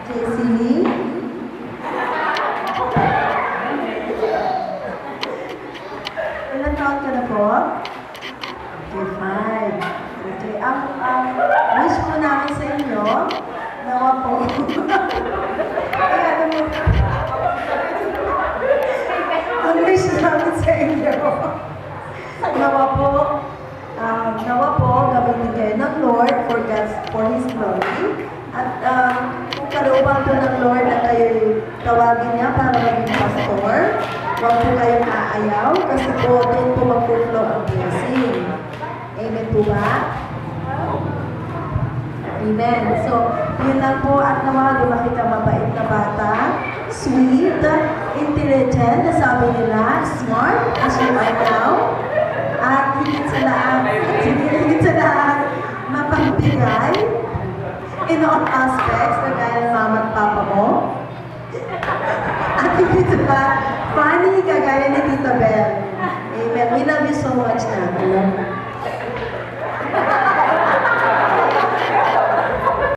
JC? Ilan taon ka na po? Okay, 5. Okay, ang wish po namin sa inyo, nawa po. Ay, ano mo? Ang wish namin sa inyo, nawa po, gamitin kayo ng Lord for His glory. At kung kalooban po ng Lord na kayo tawagin niya para maging pastor, huwag po kayong aayaw kasi po doon po mag-flow ang blessing. Amen po ba? Amen. So, yun lang po at nawa lumaki ka mabait na bata, sweet, intelligent, nasabi nila, smart, as you are now, at higit sa lahat, mapagbigay, in all aspects, na gaya ng mama at papa mo. At higit sa lahat, funny, kagaya ni Tita Belle. Amen. We love you so much na.